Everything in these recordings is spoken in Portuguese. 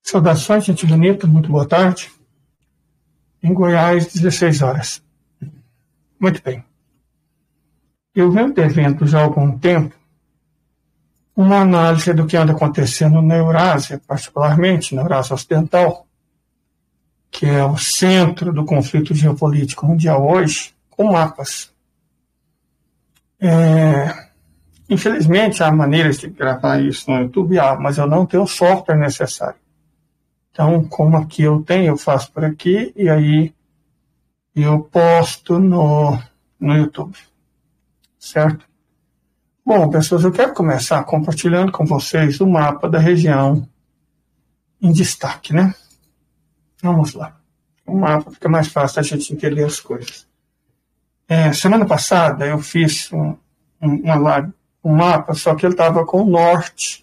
Saudações, gente bonita, muito boa tarde. Em Goiás, 16 horas. Muito bem. Eu venho devendo já há algum tempo uma análise do que anda acontecendo na Eurásia, particularmente na Eurásia Ocidental, que é o centro do conflito geopolítico mundial hoje, com mapas. Infelizmente, há maneiras de gravar isso no YouTube, mas eu não tenho o software necessário. Então, como aqui eu tenho, eu faço por aqui e aí eu posto no YouTube. Certo? Bom, pessoas, eu quero começar compartilhando com vocês o mapa da região em destaque, né? Vamos lá. O mapa fica mais fácil a gente entender as coisas. Semana passada eu fiz um mapa, só que ele estava com o norte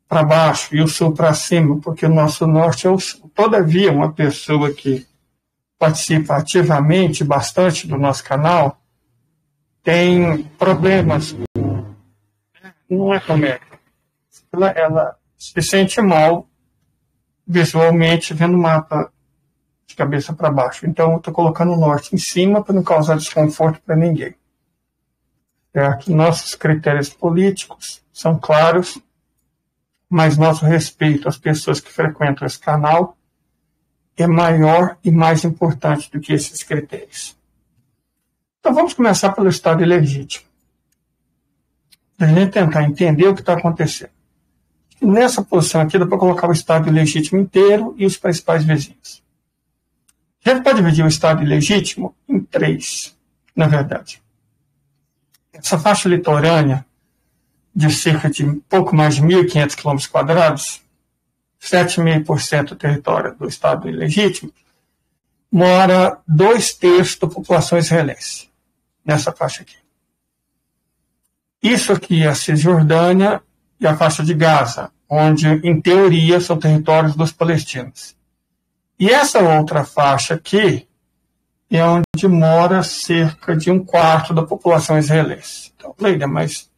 para baixo e o sul para cima, porque o nosso norte é o sul. Todavia, uma pessoa que participa ativamente bastante do nosso canal tem problemas. Não é comédia. Ela se sente mal visualmente vendo o mapa de cabeça para baixo. Então, eu estou colocando o norte em cima para não causar desconforto para ninguém. Certo? Nossos critérios políticos são claros, mas nosso respeito às pessoas que frequentam esse canal é maior e mais importante do que esses critérios. Então vamos começar pelo Estado ilegítimo. A gente tentar entender o que está acontecendo. Nessa posição aqui dá para colocar o Estado ilegítimo inteiro e os principais vizinhos. A gente pode dividir o Estado ilegítimo em 3, na verdade. Essa faixa litorânea de cerca de pouco mais de 1.500 km², 7,5% do território do Estado ilegítimo, mora 2/3 da população israelense, nessa faixa aqui. Isso aqui é a Cisjordânia e a faixa de Gaza, onde, em teoria, são territórios dos palestinos. E essa outra faixa aqui é onde mora cerca de 1/4 da população israelense. Então, Leila, mas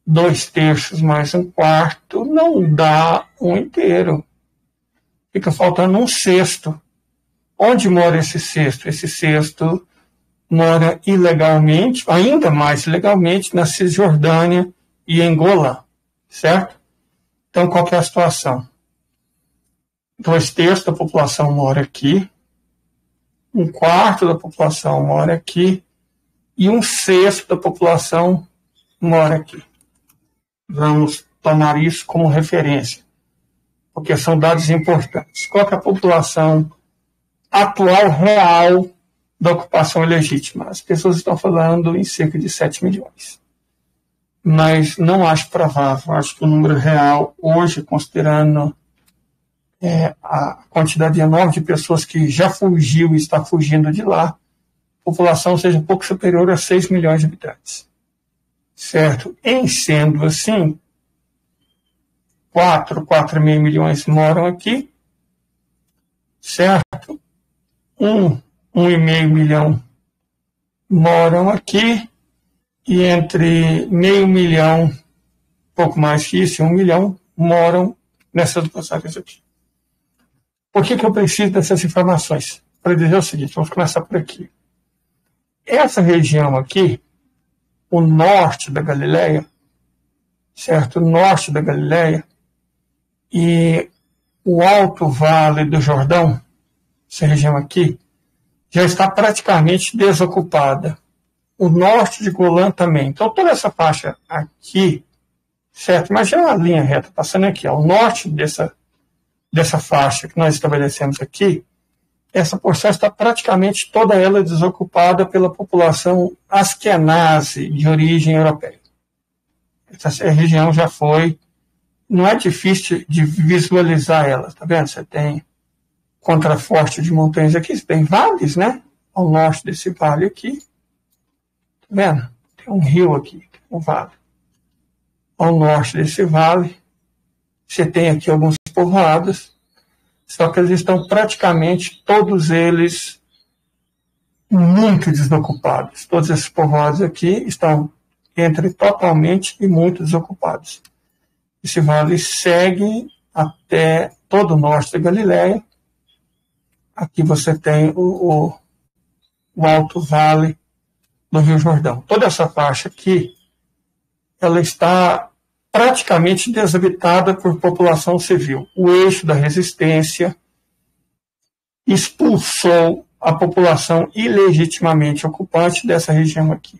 2/3 mais 1/4 não dá um inteiro. Fica faltando 1/6. Onde mora esse sexto? Esse sexto mora ilegalmente, ainda mais ilegalmente, na Cisjordânia e em Golã, certo? Então, qual que é a situação? 2/3 da população mora aqui, 1/4 da população mora aqui e 1/6 da população mora aqui. Vamos tomar isso como referência, porque são dados importantes. Qual que é a população atual real da ocupação ilegítima? As pessoas estão falando em cerca de 7 milhões. Mas não acho provável. Acho que o número real, hoje, considerando a quantidade enorme de pessoas que já fugiu e está fugindo de lá, a população seja um pouco superior a 6 milhões de habitantes. Certo? Em sendo assim, 4,5 milhões moram aqui, certo? 1,5 milhão moram aqui, e entre meio milhão, pouco mais que isso, 1 milhão, moram nessas duas áreas aqui. Por que eu preciso dessas informações? Para dizer o seguinte, vamos começar por aqui. Essa região aqui, o norte da Galileia, certo? O norte da Galileia e o Alto Vale do Jordão, essa região aqui, já está praticamente desocupada. O norte de Golã também. Então, toda essa faixa aqui, certo? Imagina uma linha reta passando aqui, ao norte dessa faixa que nós estabelecemos aqui, essa porção está praticamente toda ela desocupada pela população askenazi, de origem europeia. Essa região já foi, não é difícil de visualizar ela, tá vendo? Você tem contraforte de montanhas aqui, você tem vales, né? Ao norte desse vale aqui, tá vendo? Tem um rio aqui, um vale. Ao norte desse vale, você tem aqui alguns povoados, só que eles estão praticamente todos eles muito desocupados. Todos esses povoados aqui estão entre totalmente e muito desocupados. Esse vale segue até todo o norte da Galileia. Aqui você tem o Alto Vale do Rio Jordão. Toda essa faixa aqui, ela está praticamente desabitada por população civil. O eixo da resistência expulsou a população ilegitimamente ocupante dessa região aqui.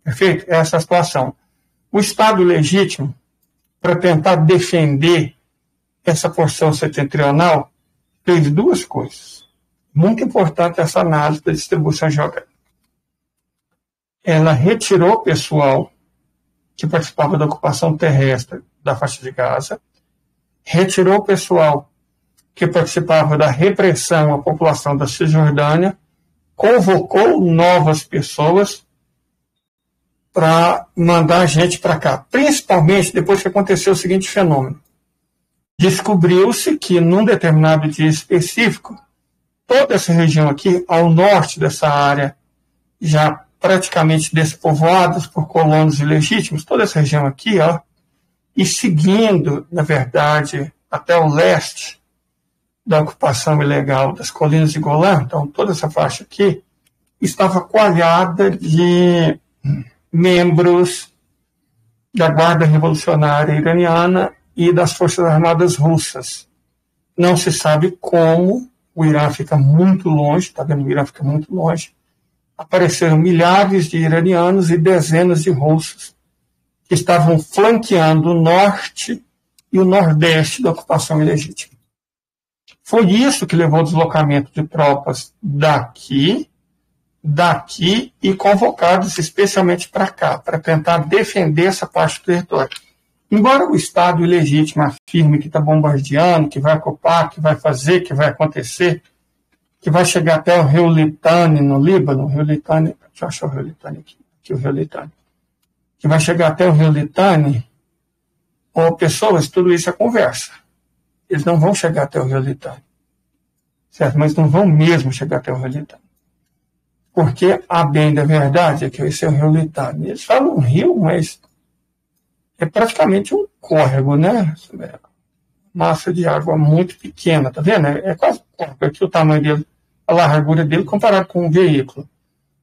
Perfeito? Essa é a situação. O Estado legítimo, para tentar defender essa porção setentrional, fez duas coisas. Muito importante essa análise da distribuição geográfica. Ela retirou o pessoal que participava da ocupação terrestre da faixa de Gaza, retirou o pessoal que participava da repressão à população da Cisjordânia, convocou novas pessoas para mandar gente para cá, principalmente depois que aconteceu o seguinte fenômeno. Descobriu-se que, num determinado dia específico, toda essa região aqui, ao norte dessa área, já praticamente despovoadas por colonos ilegítimos, toda essa região aqui, ó, e seguindo, na verdade, até o leste da ocupação ilegal das colinas de Golã, então toda essa faixa aqui, estava coalhada de membros da Guarda Revolucionária Iraniana e das Forças Armadas Russas. Não se sabe como, o Irã fica muito longe, está vendo? O Irã fica muito longe. Apareceram milhares de iranianos e dezenas de russos que estavam flanqueando o norte e o nordeste da ocupação ilegítima. Foi isso que levou ao deslocamento de tropas daqui e convocados especialmente para cá, para tentar defender essa parte do território. Embora o Estado ilegítimo afirme que está bombardeando, que vai ocupar, que vai fazer, que vai acontecer, que vai chegar até o Rio Litani, no Líbano, deixa eu achar o Rio Litani aqui o Rio Litani, que vai chegar até o Rio Litani, pessoas, tudo isso é conversa. Eles não vão chegar até o Rio Litani, certo? Mas não vão mesmo chegar até o Rio Litani. Porque a bem da verdade é que esse é o Rio Litani. Eles falam rio, mas é praticamente um córrego, né? Massa de água muito pequena, tá vendo? É quase um córrego. Aqui o tamanho dele, a largura dele comparado com um veículo.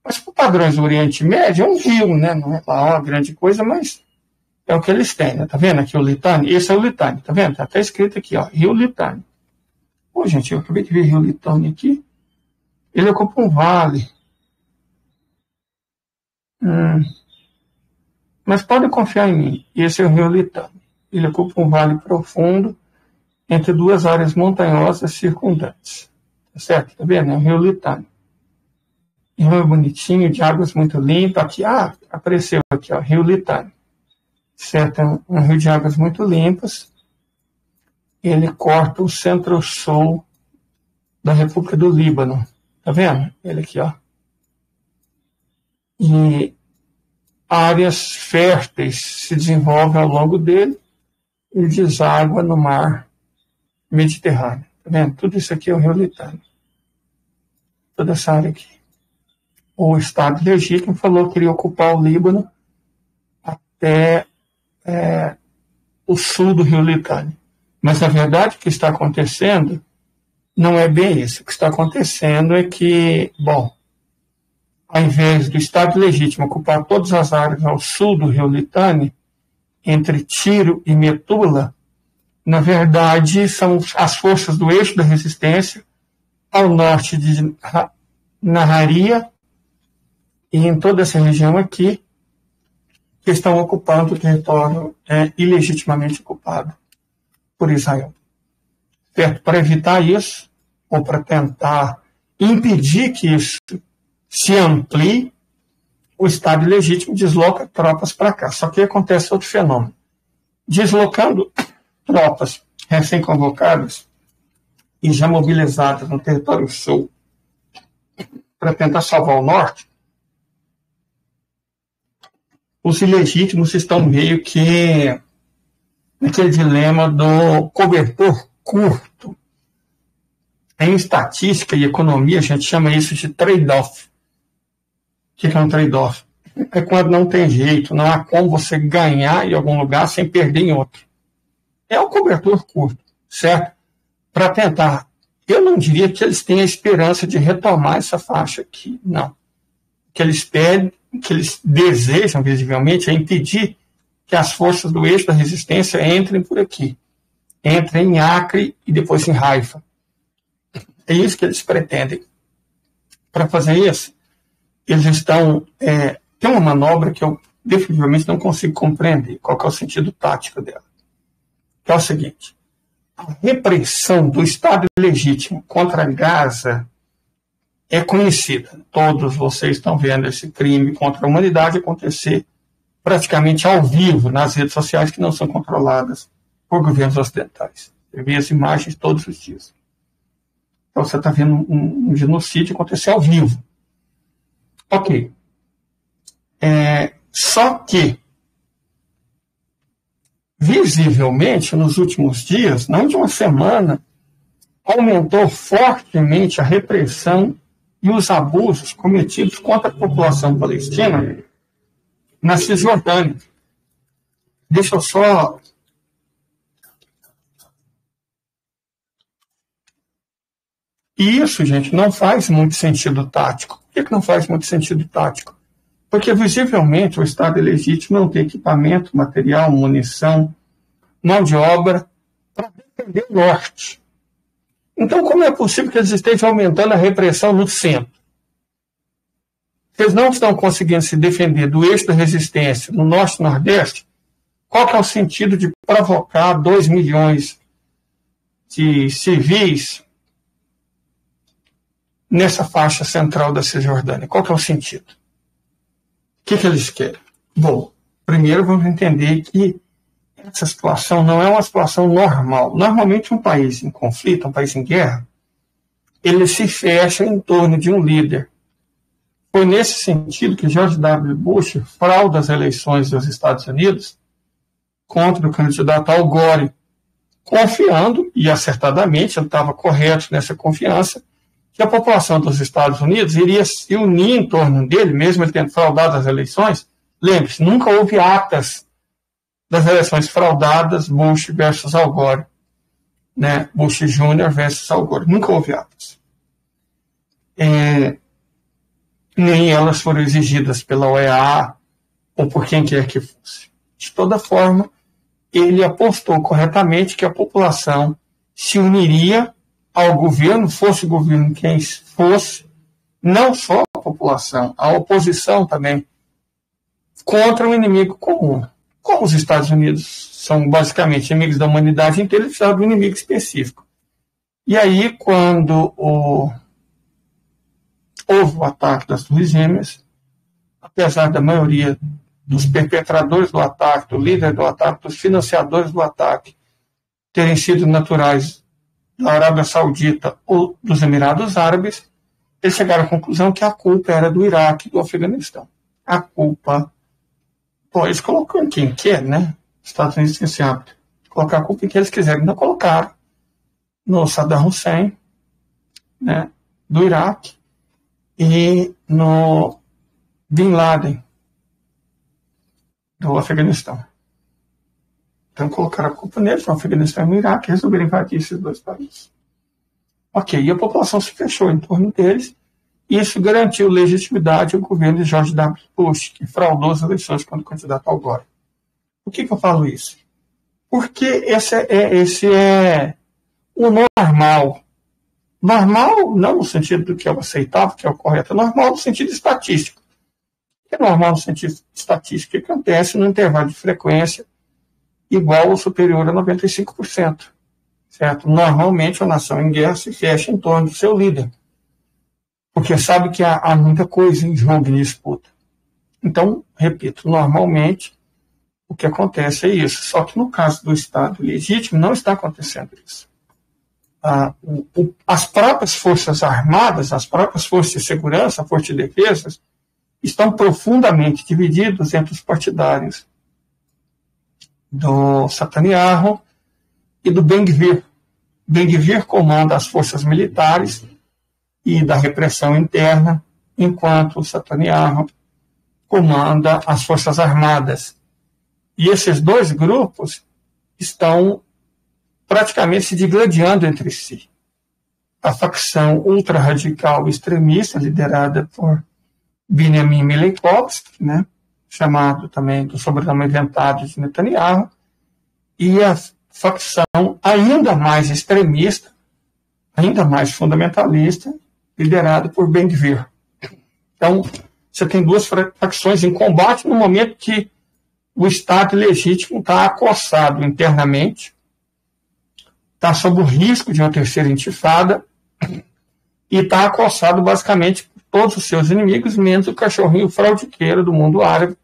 Mas por padrões do Oriente Médio é um rio, né? Não é lá uma grande coisa, mas é o que eles têm, né? Tá vendo aqui o Litani? Esse é o Litani, tá vendo? Tá até escrito aqui, ó, Rio Litani. Pô, gente, eu acabei de ver Rio Litani aqui. Ele ocupa um vale. Mas podem confiar em mim. Esse é o Rio Litani. Ele ocupa um vale profundo entre duas áreas montanhosas circundantes. Tá certo? Tá vendo? É o Rio Litani. Rio bonitinho, de águas muito limpas. Aqui, apareceu aqui, ó, Rio Litani. Certo? É um rio de águas muito limpas. Ele corta o centro-sul da República do Líbano. Tá vendo? Ele aqui, ó. E áreas férteis se desenvolvem ao longo dele e deságua no mar Mediterrâneo. Tá vendo? Tudo isso aqui é o Rio Litani. Toda essa área aqui. O Estado legítimo falou que queria ocupar o Líbano até o sul do Rio Litani. Mas, na verdade, o que está acontecendo não é bem isso. O que está acontecendo é que, ao invés do Estado legítimo ocupar todas as áreas ao sul do Rio Litani, entre Tiro e Metula, na verdade, são as forças do eixo da resistência ao norte de Naharia e em toda essa região aqui, que estão ocupando o território ilegitimamente ocupado por Israel. Certo? Para evitar isso, ou para tentar impedir que isso se amplie, o Estado ilegítimo desloca tropas para cá. Só que acontece outro fenômeno. Deslocando tropas recém-convocadas e já mobilizadas no território sul para tentar salvar o norte, os ilegítimos estão meio que naquele dilema do cobertor curto. Em estatística e economia, a gente chama isso de trade-off. O que é um trade-off? É quando não tem jeito, não há como você ganhar em algum lugar sem perder em outro. É o cobertor curto. certo? Para tentar. Eu não diria que eles têm a esperança de retomar essa faixa aqui, não. O que eles pedem, o que eles desejam, visivelmente, é impedir que as forças do eixo da resistência entrem por aqui. Entrem em Acre e depois em Haifa. É isso que eles pretendem. Para fazer isso, eles estão... tem uma manobra que eu definitivamente não consigo compreender qual que é o sentido tático dela. Que é o seguinte: a repressão do Estado ilegítimo contra Gaza é conhecida. Todos vocês estão vendo esse crime contra a humanidade acontecer praticamente ao vivo nas redes sociais que não são controladas por governos ocidentais. Você vê as imagens todos os dias. Então você está vendo um genocídio acontecer ao vivo. Ok. Só que, visivelmente, nos últimos dias, não de uma semana, aumentou fortemente a repressão e os abusos cometidos contra a população palestina na Cisjordânia. Deixa eu só... E isso, gente, não faz muito sentido tático. Por que não faz muito sentido tático? Porque, visivelmente, o Estado ilegítimo não tem equipamento, material, munição, mão de obra para defender o norte. Então, como é possível que eles estejam aumentando a repressão no centro? Eles não estão conseguindo se defender do eixo da resistência no norte e nordeste. Qual que é o sentido de provocar 2 milhões de civis nessa faixa central da Cisjordânia? Qual que é o sentido? O que eles querem? Bom, primeiro vamos entender que essa situação não é uma situação normal. Normalmente um país em conflito, um país em guerra, ele se fecha em torno de um líder. Foi nesse sentido que George W. Bush frauda as eleições dos Estados Unidos contra o candidato Al Gore, confiando, e acertadamente, ele estava correto nessa confiança, que a população dos Estados Unidos iria se unir em torno dele, mesmo ele tendo fraudado as eleições. Lembre-se, nunca houve atas das eleições fraudadas, Bush versus Al Gore, né? Bush Jr. versus Al Gore. Nunca houve atas. Nem elas foram exigidas pela OEA ou por quem quer que fosse. De toda forma, ele apostou corretamente que a população se uniria ao governo, fosse o governo quem fosse, não só a população, a oposição também, contra um inimigo comum. Como os Estados Unidos são basicamente inimigos da humanidade inteira, eles precisavam de um inimigo específico. E aí, quando houve o ataque das Torres Gêmeas, apesar da maioria dos perpetradores do ataque, do líder do ataque, dos financiadores do ataque, terem sido naturais da Arábia Saudita ou dos Emirados Árabes, eles chegaram à conclusão que a culpa era do Iraque e do Afeganistão. A culpa... Bom, eles colocam em quem quer, né? Os Estados Unidos têm esse hábito de colocar a culpa em quem eles quiserem. Não colocaram no Saddam Hussein, né, do Iraque, e no Bin Laden, do Afeganistão. Então colocaram a culpa neles, no Afeganistão e no Iraque, e resolveram invadir esses dois países. Ok, e a população se fechou em torno deles, e isso garantiu legitimidade ao governo de George W. Bush, que fraudou as eleições quando candidato ao Gore. Por que eu falo isso? Porque esse é o normal. Normal, não no sentido do que é o aceitável, que é o correto, é normal no sentido estatístico. O que é normal no sentido estatístico? O que acontece no intervalo de frequência igual ou superior a 95%. Certo? Normalmente, a nação em guerra se fecha em torno do seu líder, porque sabe que há muita coisa em jogo em disputa. Então, repito, normalmente, o que acontece é isso. Só que no caso do Estado legítimo, não está acontecendo isso. As próprias forças armadas, as próprias forças de segurança, forças de defesa, estão profundamente divididos entre os partidários do Netanyahu e do Ben-Gvir. Ben-Gvir comanda as forças militares e da repressão interna, enquanto o Netanyahu comanda as forças armadas. E esses dois grupos estão praticamente se digladiando entre si. A facção ultra-radical extremista, liderada por Benjamin Mileikovsky, né, chamado também do sobrenome inventado de Netanyahu, e a facção ainda mais extremista, ainda mais fundamentalista, liderada por Ben Gvir. Então, você tem duas facções em combate no momento que o Estado legítimo está acossado internamente, está sob o risco de uma terceira intifada e está acossado basicamente por todos os seus inimigos, menos o cachorrinho fraudiqueiro do mundo árabe,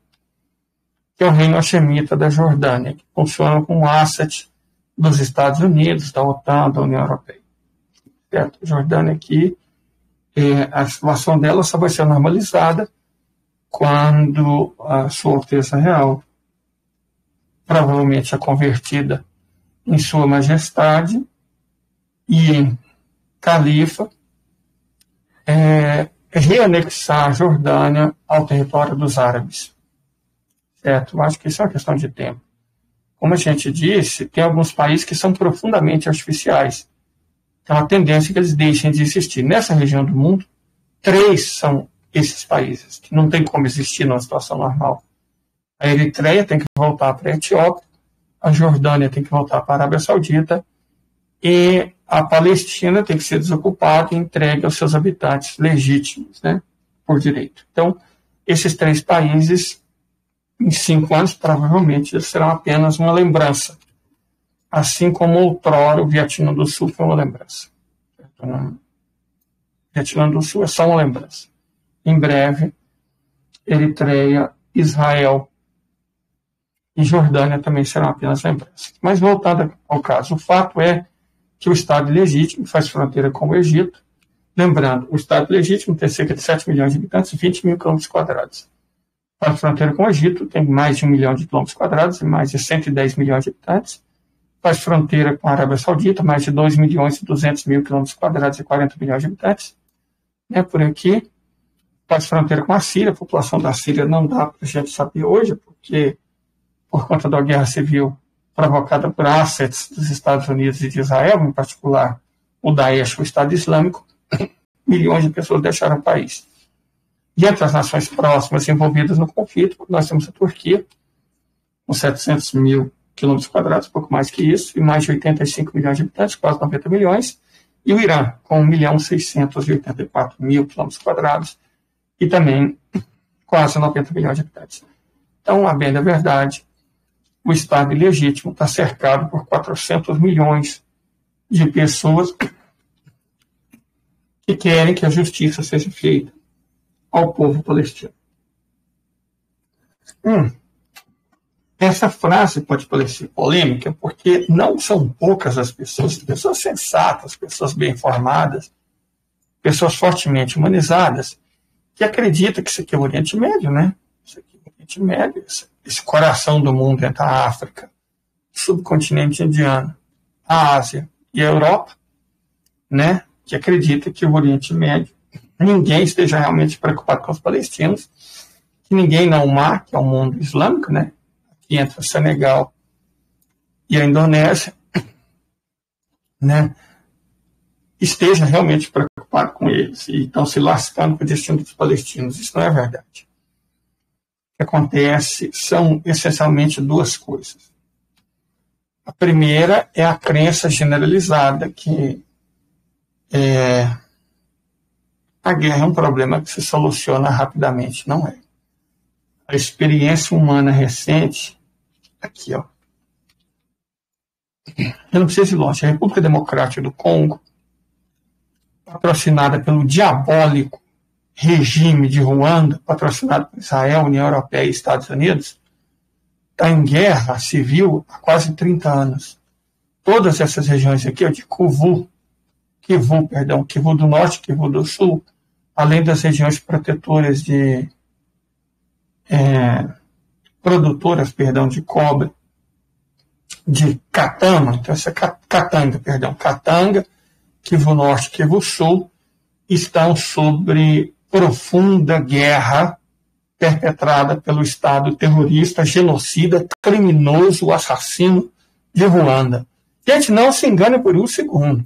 que é o reino hashemita da Jordânia, que funciona como asset dos Estados Unidos, da OTAN, da União Europeia. Certo? A Jordânia aqui, a situação dela só vai ser normalizada quando a Sua Alteza Real provavelmente é convertida em Sua Majestade e em Califa, reanexar a Jordânia ao território dos árabes. Certo? Eu acho que isso é uma questão de tempo. Como a gente disse, tem alguns países que são profundamente artificiais. Então, a tendência é que eles deixem de existir. Nessa região do mundo, 3 são esses países, que não tem como existir numa situação normal. A Eritreia tem que voltar para a Etiópia, a Jordânia tem que voltar para a Arábia Saudita, e a Palestina tem que ser desocupada e entregue aos seus habitantes legítimos, né, por direito. Então, esses 3 países, em 5 anos, provavelmente serão apenas uma lembrança. Assim como outrora o Vietnã do Sul foi uma lembrança. O Vietnã do Sul é só uma lembrança. Em breve, Eritreia, Israel e Jordânia também serão apenas lembranças. Mas voltando ao caso, o fato é que o Estado legítimo faz fronteira com o Egito. Lembrando, o Estado legítimo tem cerca de 7 milhões de habitantes e 20 mil quilômetros quadrados. Faz fronteira com o Egito, tem mais de 1 milhão de quilômetros quadrados e mais de 110 milhões de habitantes. Faz fronteira com a Arábia Saudita, mais de 2 milhões e 200 mil quilômetros quadrados e 40 milhões de habitantes. Por aqui. Faz fronteira com a Síria. A população da Síria não dá para a gente saber hoje, porque por conta da guerra civil provocada por assets dos Estados Unidos e de Israel, em particular o Daesh, o Estado Islâmico, milhões de pessoas deixaram o país. E entre as nações próximas envolvidas no conflito, nós temos a Turquia, com 700 mil quilômetros quadrados, pouco mais que isso, e mais de 85 milhões de habitantes, quase 90 milhões, e o Irã, com 1.684.000 quilômetros quadrados, e também quase 90 milhões de habitantes. Então, a bem da verdade, o Estado ilegítimo está cercado por 400 milhões de pessoas que querem que a justiça seja feita ao povo palestino. Essa frase pode parecer polêmica porque não são poucas as pessoas sensatas, pessoas bem informadas, pessoas fortemente humanizadas, que acreditam que isso aqui é o Oriente Médio, né? Isso aqui é o Oriente Médio, esse coração do mundo entre a África, o subcontinente indiano, a Ásia e a Europa, né? Que acredita que o Oriente Médio, ninguém esteja realmente preocupado com os palestinos, que ninguém no mar, que é o mundo islâmico, né? Aqui entre o Senegal e a Indonésia, né? Esteja realmente preocupado com eles e estão se lascando com o destino dos palestinos. Isso não é verdade. O que acontece são essencialmente 2 coisas. A primeira é a crença generalizada que a guerra é um problema que se soluciona rapidamente. Não é. A experiência humana recente, aqui, ó. Eu não preciso ir longe. A República Democrática do Congo, patrocinada pelo diabólico regime de Ruanda, patrocinado por Israel, União Europeia e Estados Unidos, está em guerra civil há quase 30 anos. Todas essas regiões aqui, de Kivu do Norte, Kivu do Sul, além das regiões protetoras produtoras de cobre, de Katanga, então essa Katanga, Kivu Norte, Kivu Sul, estão sob profunda guerra perpetrada pelo Estado terrorista, genocida, criminoso, assassino de Ruanda. Gente, não se engane por um segundo.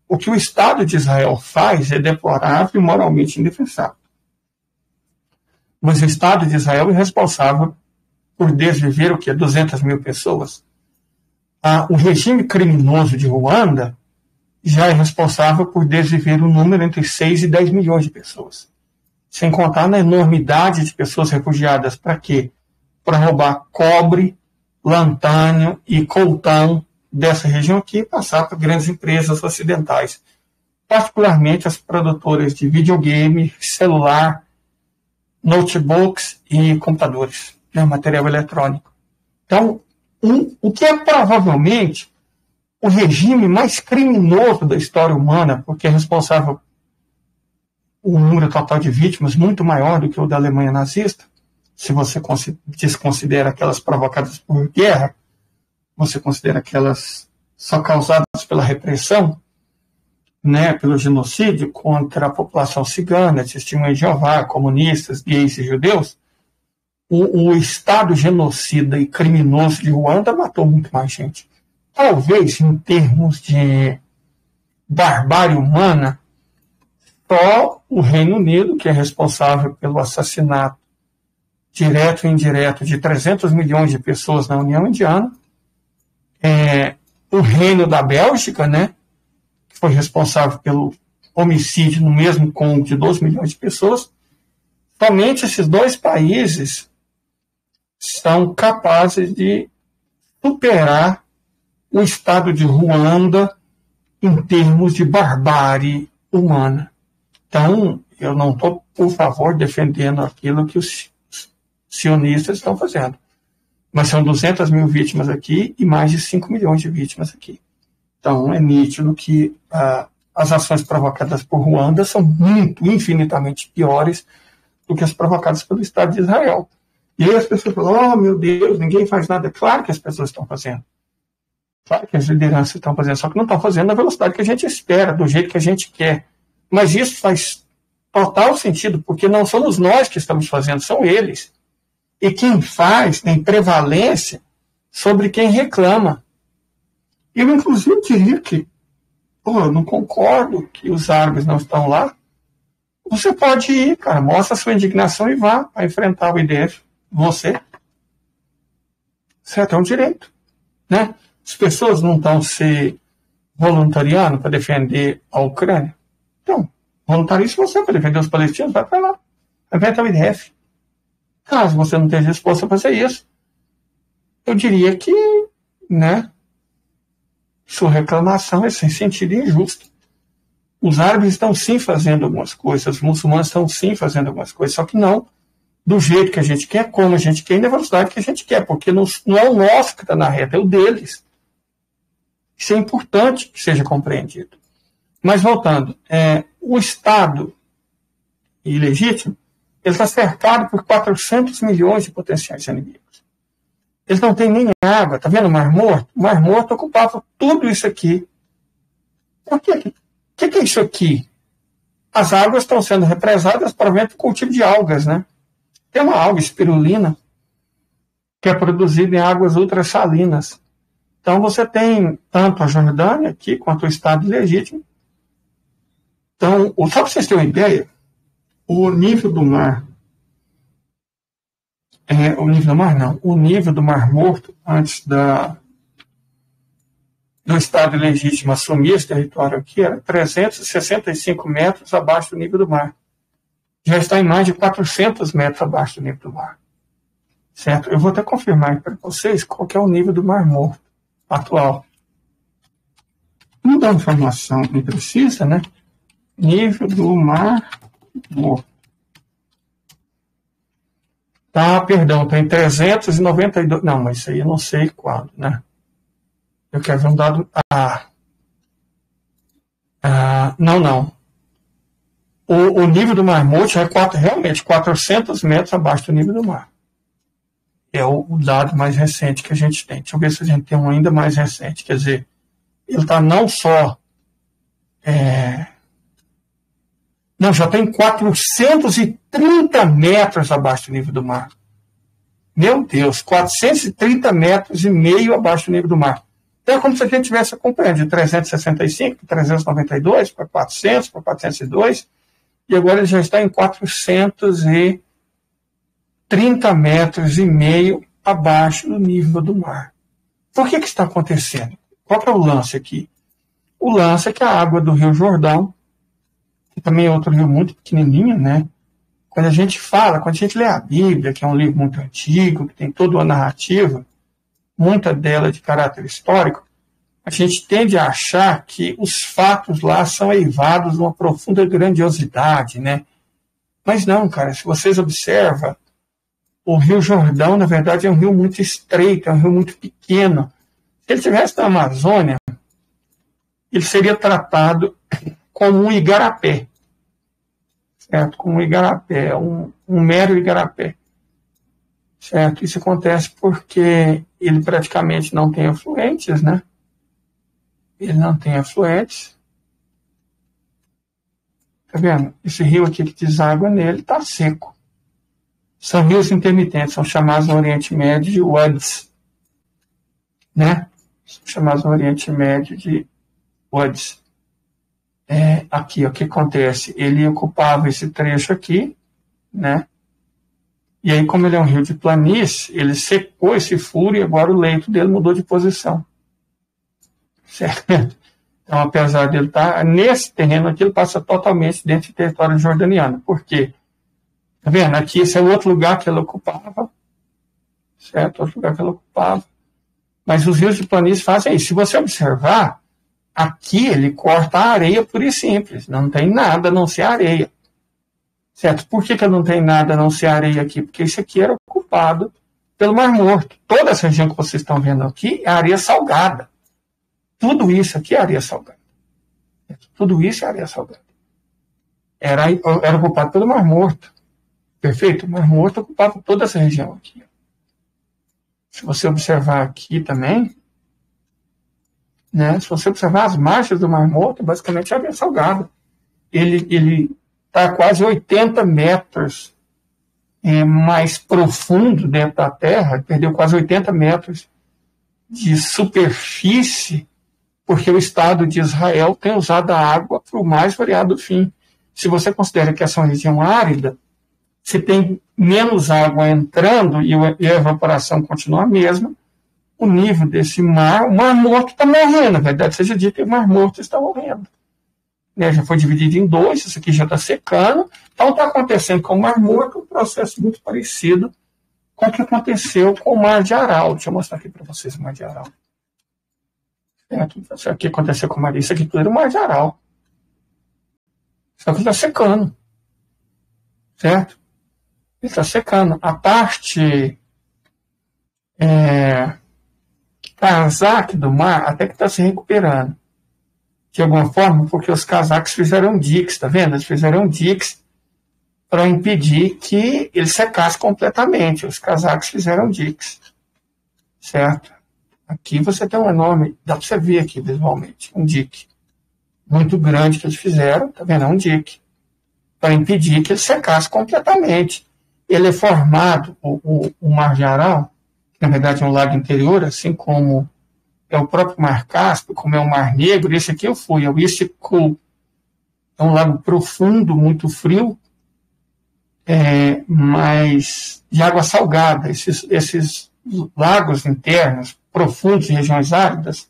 O que o Estado de Israel faz é deplorável e moralmente indefensável. Mas o Estado de Israel é responsável por desviver o quê? 200 mil pessoas. O regime criminoso de Ruanda já é responsável por desviver um número entre 6 e 10 milhões de pessoas. Sem contar na enormidade de pessoas refugiadas. Para quê? Para roubar cobre, lantânio e coltão dessa região aqui e passar para grandes empresas ocidentais, particularmente as produtoras de videogame, celular, notebooks e computadores, né, material eletrônico. Então, o que é provavelmente o regime mais criminoso da história humana, porque é responsável por um número total de vítimas muito maior do que o da Alemanha nazista, se você desconsidera aquelas provocadas por guerra, você considera aquelas só causadas pela repressão, né, pelo genocídio contra a população cigana, testemunha de Jeová, comunistas, gays e judeus, o Estado genocida e criminoso de Ruanda matou muito mais gente. Talvez, em termos de barbárie humana, só o Reino Unido, que é responsável pelo assassinato direto e indireto de 300 milhões de pessoas na União Indiana, o Reino da Bélgica, né, que foi responsável pelo homicídio no mesmo Congo de 2 milhões de pessoas, somente esses dois países são capazes de superar o Estado de Ruanda em termos de barbárie humana. Então, eu não estou, por favor, defendendo aquilo que os sionistas estão fazendo. Mas são 200 mil vítimas aqui e mais de 5 milhões de vítimas aqui. Então, é nítido que as ações provocadas por Ruanda são infinitamente piores do que as provocadas pelo Estado de Israel. E aí as pessoas falam, oh, meu Deus, ninguém faz nada. Claro que as pessoas estão fazendo. Claro que as lideranças estão fazendo, só que não estão fazendo na velocidade que a gente espera, do jeito que a gente quer. Mas isso faz total sentido, porque não somos nós que estamos fazendo, são eles. E quem faz tem prevalência sobre quem reclama. Eu, inclusive, diria que, eu não concordo que os árabes não estão lá. Você pode ir, cara, mostra a sua indignação e vá para enfrentar o IDF. Você tem um direito, né? As pessoas não estão se voluntariando para defender a Ucrânia. Então, voluntarie-se você para defender os palestinos, vai para lá. Vai enfrentar o IDF. Caso você não esteja disposto a fazer isso, eu diria que, né, sua reclamação é sem sentido e injusta. Os árabes estão sim fazendo algumas coisas, os muçulmanos estão sim fazendo algumas coisas, só que não do jeito que a gente quer, como a gente quer e na velocidade que a gente quer, porque não é o nosso que está na reta, é o deles. Isso é importante que seja compreendido. Mas voltando, o Estado ilegítimo, ele está cercado por 400 milhões de potenciais inimigos. Eles não têm nem água. Está vendo o Mar Morto? O Mar Morto ocupava tudo isso aqui. Por quê? O que é isso aqui? As águas estão sendo represadas para o cultivo de algas, né? Tem uma alga, espirulina, que é produzida em águas ultrassalinas. Então você tem tanto a Jordânia aqui, quanto o Estado ilegítimo. Então, só para vocês terem uma ideia, o nível do mar, o nível do Mar Morto, antes do Estado ilegítimo assumir esse território aqui, era 365 metros abaixo do nível do mar. Já está em mais de 400 metros abaixo do nível do mar. Certo? Eu vou até confirmar para vocês qual que é o nível do Mar Morto atual. Não dá informação imprecisa, né? Nível do Mar Morto. Está em 392. Não, mas isso aí eu não sei quando, né? Eu quero ver um dado. Não. O nível do Mar Morto é realmente 400 metros abaixo do nível do mar. É o dado mais recente que a gente tem. Deixa eu ver se a gente tem um ainda mais recente. Quer dizer, ele está não só... já tem 430 metros abaixo do nível do mar. Meu Deus, 430 metros e meio abaixo do nível do mar. Então é como se a gente tivesse acompanhando de 365 para 392, para 400, para 402, e agora ele já está em 430 metros e meio abaixo do nível do mar. Por que está acontecendo? Qual que é o lance aqui? O lance é que a água do Rio Jordão, que também é outro rio muito pequenininho, né? Quando a gente lê a Bíblia, que é um livro muito antigo, que tem toda uma narrativa, muita dela de caráter histórico, a gente tende a achar que os fatos lá são eivados de uma profunda grandiosidade, né? Mas não, cara, se vocês observam, o Rio Jordão, na verdade, é um rio muito estreito, é um rio muito pequeno. Se ele estivesse na Amazônia, ele seria tratado como um igarapé, certo? Como um igarapé, um mero igarapé, certo? Isso acontece porque ele praticamente não tem afluentes, né? Ele não tem afluentes. Tá vendo? Esse rio aqui que deságua nele está seco. São rios intermitentes, são chamados no Oriente Médio de wads, né? São chamados no Oriente Médio de wads. Aqui, o que acontece? Ele ocupava esse trecho aqui, né? E aí, como ele é um rio de planície, ele secou esse furo e agora o leito dele mudou de posição. Certo? Então, apesar dele estar nesse terreno aqui, ele passa totalmente dentro do território jordaniano. Por quê? Tá vendo? Aqui, esse é o outro lugar que ele ocupava. Certo? Outro lugar que ele ocupava. Mas os rios de planície fazem isso. Se você observar, aqui ele corta a areia pura e simples. Não tem nada a não ser areia. Certo? Por que não tem nada a não ser areia aqui? Porque isso aqui era ocupado pelo Mar Morto. Toda essa região que vocês estão vendo aqui é areia salgada. Tudo isso aqui é areia salgada. Tudo isso é areia salgada. Era ocupado pelo Mar Morto. Perfeito? O Mar Morto ocupava toda essa região aqui. Se você observar aqui também, né, se você observar as margens do Mar Morto, basicamente é areia salgada. Ele está quase 80 metros mais profundo dentro da Terra, perdeu quase 80 metros de superfície, porque o Estado de Israel tem usado a água para o mais variado fim. Se você considera que essa é uma região árida, se tem menos água entrando e a evaporação continua a mesma, o nível desse mar, o Mar Morto está morrendo, na verdade seja dito que o Mar Morto está morrendo. Né, já foi dividido em dois, isso aqui já está secando, então está acontecendo com o Mar Morto um processo muito parecido com o que aconteceu com o Mar de Aral. Deixa eu mostrar aqui para vocês o Mar de Aral. Isso aqui aconteceu com o Mar, isso aqui tudo era o Mar de Aral. Só que ele está secando. Certo? Ele está secando. A parte casaque do mar até que está se recuperando. De alguma forma, porque os casaques fizeram diques, tá vendo? Eles fizeram diques para impedir que ele secasse completamente. Os casaques fizeram diques. Certo? Aqui você tem um enorme, dá para você ver aqui visualmente, um dique muito grande que eles fizeram, tá vendo? É um dique, para impedir que ele secasse completamente. Ele é formado, o Mar de Aral, que na verdade é um lago interior, assim como é o próprio Mar Cáspio, como é o Mar Negro. Esse aqui eu fui, é o Issyk-Kul. É um lago profundo, muito frio, mas de água salgada. Esses lagos internos, profundos em regiões áridas,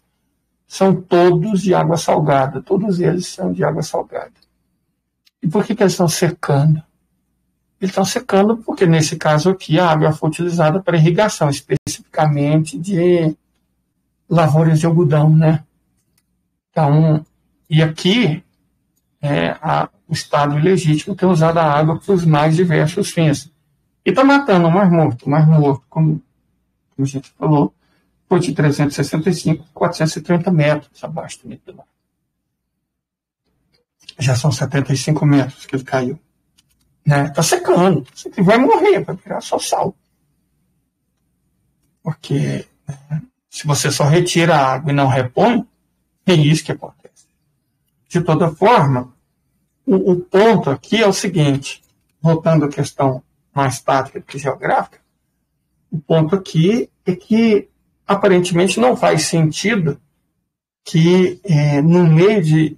são todos de água salgada. Todos eles são de água salgada. E por que eles estão secando? Eles estão secando porque, nesse caso aqui, a água foi utilizada para irrigação, especificamente de lavouras de algodão, né? Então, e aqui, o Estado ilegítimo tem usado a água para os mais diversos fins. E está matando o Mar Morto. O Mar Morto, como a gente falou, foi de 365 a 430 metros abaixo do nível do mar. Já são 75 metros que ele caiu. Está secando. Você vai morrer, vai virar só sal. Porque se você só retira a água e não repõe, é isso que acontece. De toda forma, o ponto aqui é o seguinte, voltando à questão mais tática que geográfica, o ponto aqui é que aparentemente não faz sentido que no meio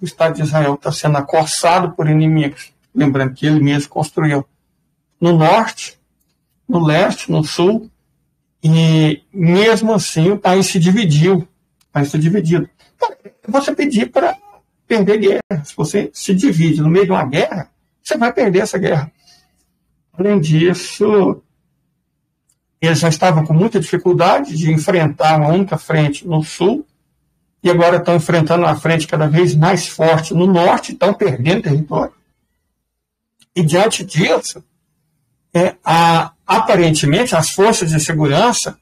o Estado de Israel está sendo acossado por inimigos, lembrando que ele mesmo construiu no norte, no leste, no sul, e mesmo assim o país se dividiu. O país está dividido. Você pedir para perder guerra. Se você se divide no meio de uma guerra, você vai perder essa guerra. Além disso, eles já estavam com muita dificuldade de enfrentar uma única frente no sul, e agora estão enfrentando uma frente cada vez mais forte no norte, estão perdendo território. E diante disso, aparentemente as forças de segurança,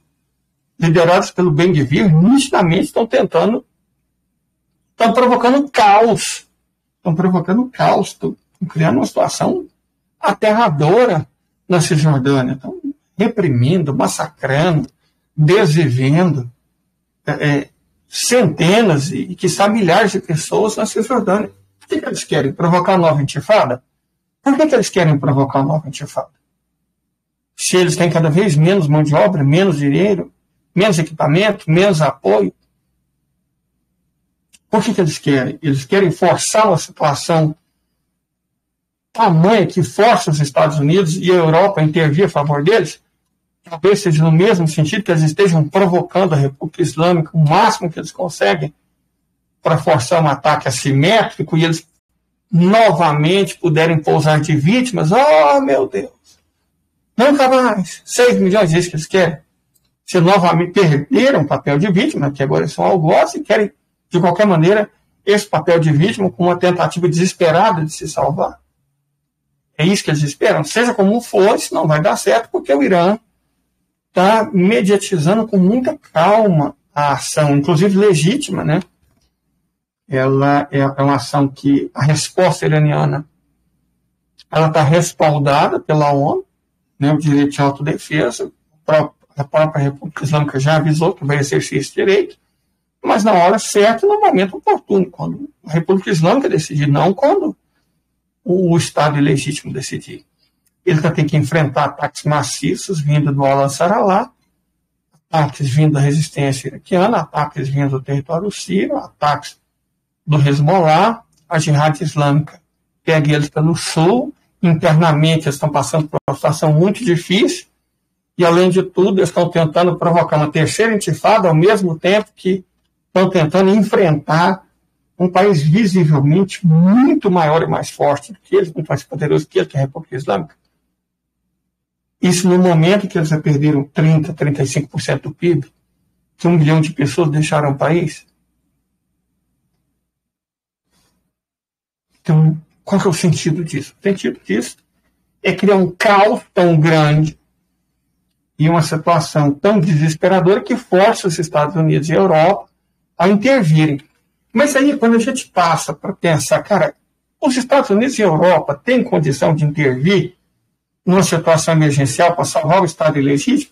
lideradas pelo Ben-Gvir, nitidamente estão provocando caos. Estão provocando caos, estão criando uma situação aterradora na Cisjordânia. Estão reprimindo, massacrando, desvivendo centenas e quiçá milhares de pessoas na Cisjordânia. Por que eles querem? Provocar uma nova intifada? Por que eles querem provocar uma nova intifada? Se eles têm cada vez menos mão de obra, menos dinheiro, menos equipamento, menos apoio. Por que eles querem? Eles querem forçar uma situação tamanha que força os Estados Unidos e a Europa a intervir a favor deles? Talvez seja no mesmo sentido que eles estejam provocando a República Islâmica o máximo que eles conseguem para forçar um ataque assimétrico e eles novamente puderem pousar de vítimas. Oh, meu Deus! Nunca mais! 6 milhões, é isso que eles querem. Se novamente perderam o papel de vítima, que agora eles são algozes e querem, de qualquer maneira, esse papel de vítima com uma tentativa desesperada de se salvar. É isso que eles esperam. Seja como for, isso não vai dar certo, porque o Irã está mediatizando com muita calma a ação, inclusive legítima, né? Ela é uma ação que a resposta iraniana ela está respaldada pela ONU, né, o direito de autodefesa, a própria República Islâmica já avisou que vai exercer esse direito, mas na hora certa e no momento oportuno, quando a República Islâmica decidir, não quando o Estado ilegítimo decidir. Ele vai ter que enfrentar ataques maciços vindo do Al-Ansarallah, ataques vindo da resistência iraquiana, ataques vindo do território sírio, ataques do Hezbollah, a Jihad Islâmica pega eles pelo sul, internamente eles estão passando por uma situação muito difícil, e além de tudo eles estão tentando provocar uma terceira intifada ao mesmo tempo que estão tentando enfrentar um país visivelmente muito maior e mais forte do que eles, muito mais poderoso que eles, que é a República Islâmica. Isso no momento que eles já perderam 30%, 35% do PIB, que 1 milhão de pessoas deixaram o país. Então, qual que é o sentido disso? O sentido disso é criar um caos tão grande e uma situação tão desesperadora que força os Estados Unidos e a Europa a intervirem. Mas aí, quando a gente passa para pensar, cara, os Estados Unidos e a Europa têm condição de intervir numa situação emergencial para salvar o Estado ilegítimo?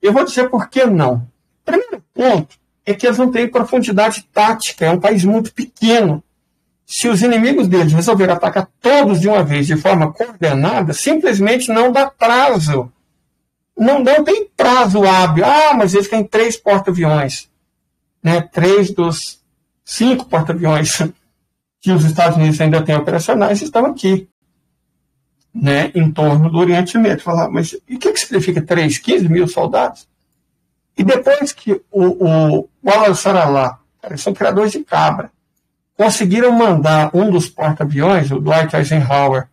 Eu vou dizer por que não. O primeiro ponto é que eles não têm profundidade tática, é um país muito pequeno. Se os inimigos deles resolverem atacar todos de uma vez, de forma coordenada, simplesmente não dá prazo. Não tem prazo hábil. Ah, mas eles têm 3 porta-aviões. Né? 3 dos 5 porta-aviões que os Estados Unidos ainda têm operacionais estão aqui, né, em torno do Oriente Médio. Falar, mas e o que significa 3? 15 mil soldados? E depois que o Al-Ansarallah, eles são criadores de cabra, conseguiram mandar um dos porta-aviões, o Dwight Eisenhower,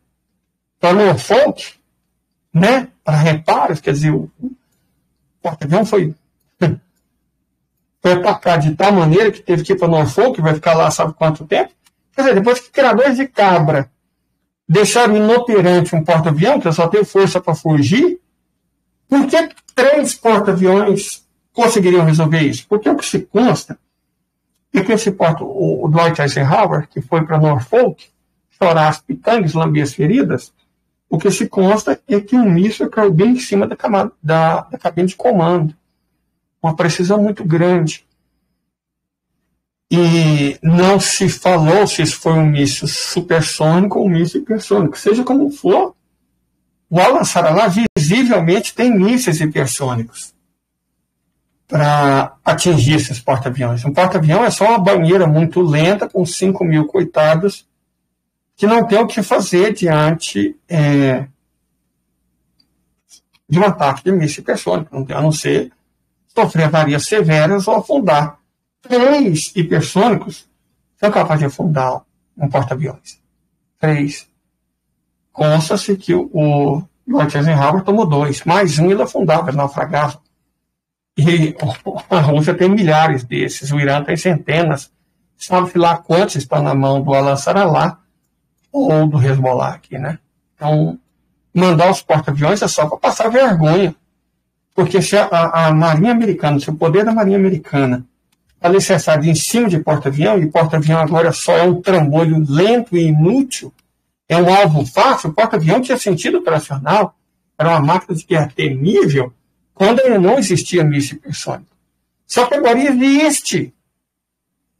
para Norfolk, né, para reparos, quer dizer, o porta-avião foi atacado de tal maneira que teve que ir para Norfolk, vai ficar lá sabe quanto tempo. Quer dizer, depois que criadores de cabra deixaram inoperante um porta-avião, que só teve força para fugir, por que 3 porta-aviões conseguiriam resolver isso? Porque o que se consta é que o Dwight Eisenhower, que foi para Norfolk, chorar as pitangas, lamber as feridas, o que se consta é que um míssil caiu bem em cima da cabine de comando. Uma precisão muito grande. E não se falou se isso foi um míssil supersônico ou um míssil hipersônico. Seja como for, o Al-Ansarallah visivelmente tem mísseis hipersônicos. para atingir esses porta-aviões. Um porta-avião é só uma banheira muito lenta com 5.000 coitados que não tem o que fazer diante de um ataque de míssil hipersônico, a não ser sofrer avarias severas ou afundar. 3 hipersônicos são capazes de afundar um porta-aviões. 3. Consta-se que o Lord Eisenhower tomou 2, mais um ele afundava, ele naufragava. E a Rússia tem milhares desses, o Irã tem centenas, sabe-se lá quantos estão na mão do Al-Ansarallah ou do Hezbollah aqui, né? Então, mandar os porta-aviões é só para passar vergonha. Porque se a Marinha Americana, se o poder da Marinha Americana está alicerçado em cima de porta-avião, e porta-avião agora só é um trambolho lento e inútil, é um alvo fácil, o porta-avião tinha sentido operacional, era uma máquina de guerra temível, quando ainda não existia míssil hipersônico. Só que agora existe.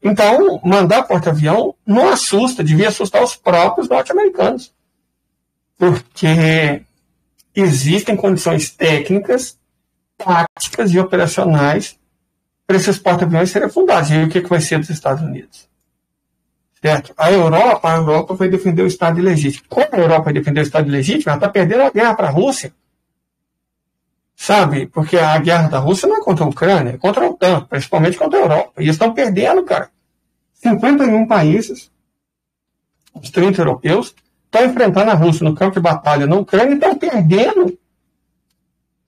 Então, mandar porta-avião não assusta, devia assustar os próprios norte-americanos. Porque existem condições técnicas, táticas e operacionais para esses porta-aviões serem fundados. E aí o que vai ser dos Estados Unidos? Certo? A Europa vai defender o Estado ilegítimo. Como a Europa vai defender o Estado ilegítimo, ela está perdendo a guerra para a Rússia. Sabe? Porque a guerra da Rússia não é contra a Ucrânia, é contra a OTAN, principalmente contra a Europa. E eles estão perdendo, cara. 51 países, os 30 europeus, estão enfrentando a Rússia no campo de batalha na Ucrânia e estão perdendo.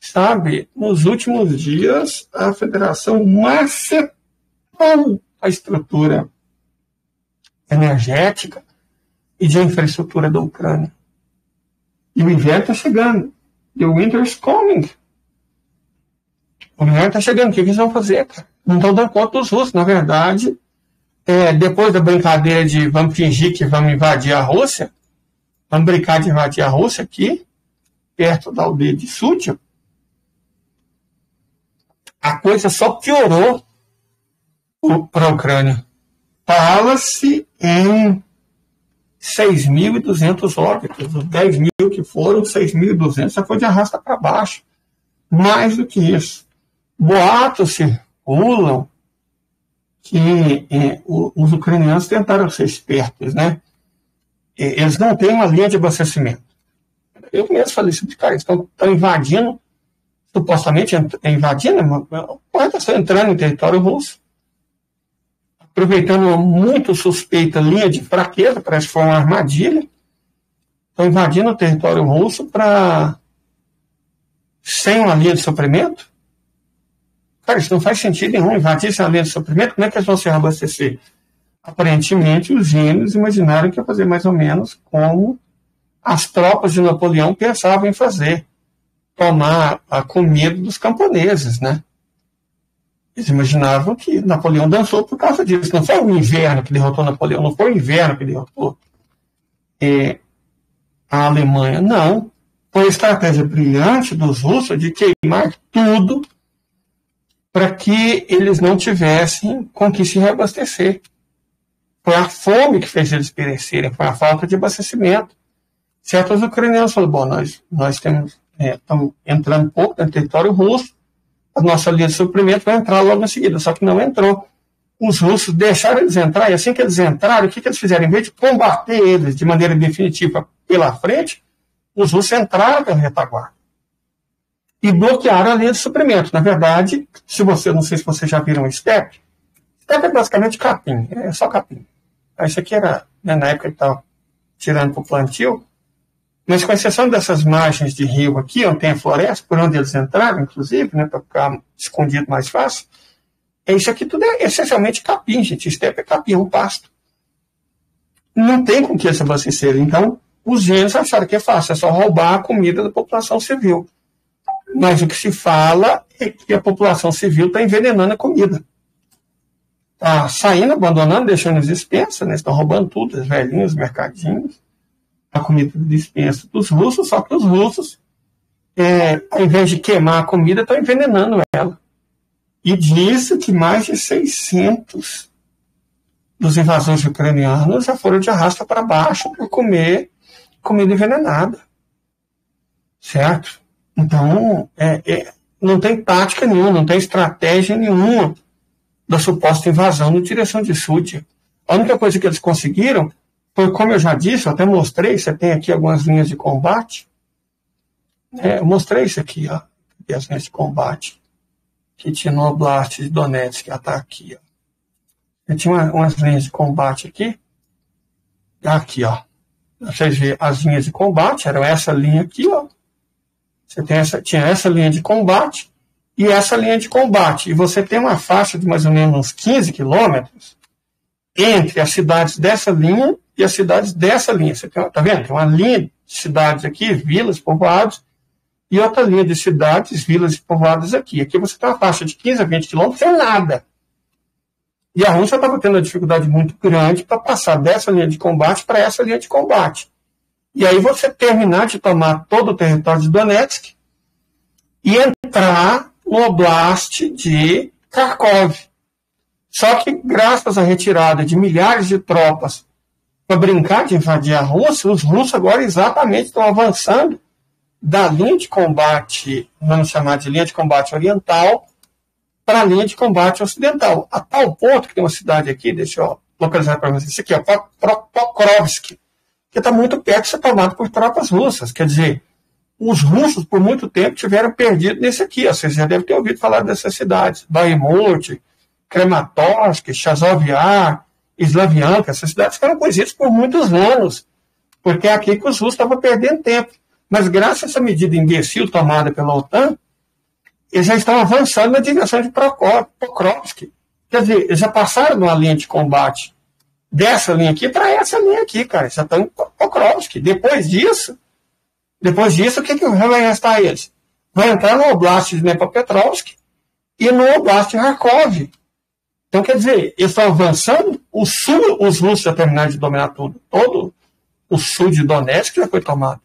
Sabe? Nos últimos dias, a Federação macetou a estrutura energética e de infraestrutura da Ucrânia. E o inverno está chegando. The winter is coming. O inverno está chegando. O que eles vão fazer, cara? Não estão dando conta dos russos. Na verdade, depois da brincadeira de vamos fingir que vamos invadir a Rússia, vamos brincar de invadir a Rússia aqui, perto da aldeia de Sutia, a coisa só piorou para a Ucrânia. Fala-se em 6.200 óbitos, os 10 mil que foram, 6.200 já foi de arrasta para baixo. Mais do que isso. Boatos circulam que os ucranianos tentaram ser espertos, né? Eles não têm uma linha de abastecimento. Eu mesmo falei isso, cara, eles estão invadindo, supostamente invadindo, estão entrando em território russo, aproveitando uma muito suspeita linha de fraqueza, parece que foi uma armadilha, estão invadindo o território russo sem uma linha de suprimento. Cara, isso não faz sentido nenhum, invadir sem uma linha de suprimento, como é que eles vão se abastecer? Aparentemente, os gênios imaginaram que ia fazer mais ou menos como as tropas de Napoleão pensavam em fazer, tomar a comida dos camponeses, né? Eles imaginavam que Napoleão dançou por causa disso. Não foi o inverno que derrotou Napoleão, não foi o inverno que derrotou a Alemanha, não. Foi a estratégia brilhante dos russos de queimar tudo para que eles não tivessem com que se reabastecer. Foi a fome que fez eles perecerem, foi a falta de abastecimento. Certos ucranianos falaram, bom, nós estamos entrando um pouco no território russo, a nossa linha de suprimento vai entrar logo em seguida, só que não entrou. Os russos deixaram eles entrar, e assim que eles entraram, o que eles fizeram? Em vez de combater eles de maneira definitiva pela frente, os russos entraram pela retaguarda e bloquearam a linha de suprimento. Na verdade, não sei se vocês já viram o steppe é basicamente capim, é só capim. Isso aqui era, né, na época que estava tirando para o plantio, mas com exceção dessas margens de rio aqui, onde tem a floresta, por onde eles entraram, inclusive, né, para ficar escondido mais fácil, isso aqui tudo é essencialmente capim, gente. Steppe é capim, um pasto. Não tem com que eles abastecerem. Então, os gênios acharam que é fácil, é só roubar a comida da população civil. Mas o que se fala é que a população civil está envenenando a comida. Está saindo, abandonando, deixando as dispensas, né? Estão roubando tudo, os velhinhos, os mercadinhos, a comida de dispensa dos russos, só que os russos, ao invés de queimar a comida, estão envenenando ela. E diz que mais de 600 dos invasores ucranianos já foram de arrasta para baixo por comer comida envenenada. Certo? Então, não tem tática nenhuma, não tem estratégia nenhuma da suposta invasão na direção de Súdia. A única coisa que eles conseguiram foi, como eu já disse, eu até mostrei, você tem aqui algumas linhas de combate. Eu mostrei isso aqui, ó, as linhas de combate que tinha no Oblast de Donetsk, que está aqui. Ó. Eu tinha umas linhas de combate aqui. Aqui, ó. Vocês veem as linhas de combate, eram essa linha aqui, ó. Você tinha essa linha de combate e essa linha de combate. E você tem uma faixa de mais ou menos uns 15 quilômetros entre as cidades dessa linha e as cidades dessa linha. Você tem, tá vendo? Tem uma linha de cidades aqui, vilas, povoados, e outra linha de cidades, vilas e povoados aqui. Aqui você tem uma faixa de 15 a 20 quilômetros sem nada. E a Rússia estava tendo uma dificuldade muito grande para passar dessa linha de combate para essa linha de combate. E aí você terminar de tomar todo o território de Donetsk e entrar no Oblast de Kharkov. Só que, graças à retirada de milhares de tropas para brincar de invadir a Rússia, os russos agora exatamente estão avançando da linha de combate, vamos chamar de linha de combate oriental, para a linha de combate ocidental. A tal ponto que tem uma cidade aqui, deixa eu localizar para vocês, isso aqui, ó, Pokrovsk, que está muito perto de ser tomado por tropas russas. Quer dizer, os russos, por muito tempo, tiveram perdido nesse aqui. Ó, vocês já devem ter ouvido falar dessas cidades. Bakhmut, Kramatorsk, Chazov Yar, Slavianka. Essas cidades ficaram conhecidas por muitos anos, porque é aqui que os russos estavam perdendo tempo. Mas graças a essa medida imbecil tomada pela OTAN, eles já estão avançando na direção de Pokrovsk. Quer dizer, eles já passaram de uma linha de combate dessa linha aqui para essa linha aqui, cara. Já estão em Pokrovsk. Depois disso, o que vai restar a eles? Vai entrar no Oblast de Dnepropetrovsk e no Oblast de Kharkov. Então, quer dizer, eles estão avançando, o sul, os russos já terminaram de dominar tudo. Todo o sul de Donetsk já foi tomado.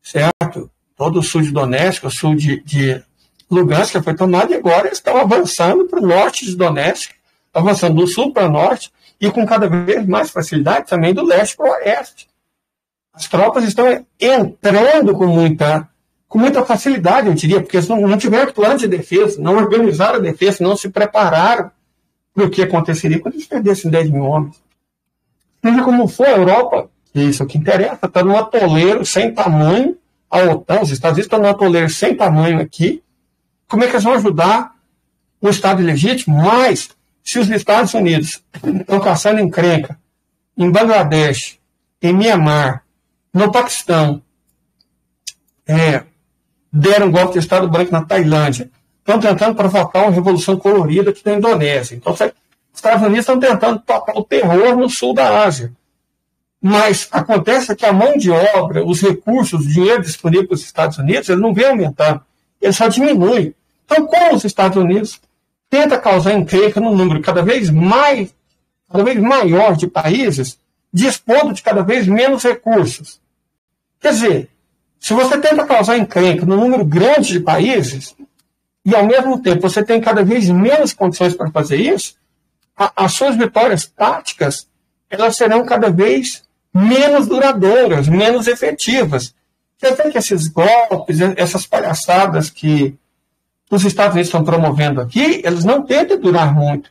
Certo? Todo o sul de Donetsk, o sul de Lugansk já foi tomado, e agora eles estão avançando para o norte de Donetsk, avançando do sul para o norte, e com cada vez mais facilidade também do leste para o oeste. As tropas estão entrando com muita facilidade, eu diria, porque eles não tiveram plano de defesa, não organizaram a defesa, não se prepararam para o que aconteceria quando eles perdessem 10 mil homens. Seja como for, a Europa, isso é o que interessa, está num atoleiro sem tamanho, a OTAN, os Estados Unidos estão num atoleiro sem tamanho aqui. Como é que eles vão ajudar o Estado ilegítimo? Mas, se os Estados Unidos estão caçando encrenca em Bangladesh, em Mianmar, no Paquistão, deram um golpe de Estado branco na Tailândia, estão tentando provocar uma revolução colorida aqui na Indonésia. Então, os Estados Unidos estão tentando tocar o terror no sul da Ásia. Mas acontece que a mão de obra, os recursos, o dinheiro disponível para os Estados Unidos, ele não vem aumentando, ele só diminui. Então, como os Estados Unidos tentam causar encrenca no número cada vez maior de países, dispondo de cada vez menos recursos. Quer dizer, se você tenta causar encrenca no número grande de países, e ao mesmo tempo você tem cada vez menos condições para fazer isso, as suas vitórias táticas, elas serão cada vez menos duradouras, menos efetivas. Quer dizer que esses golpes, essas palhaçadas que os Estados Unidos estão promovendo aqui, eles não tendem a durar muito,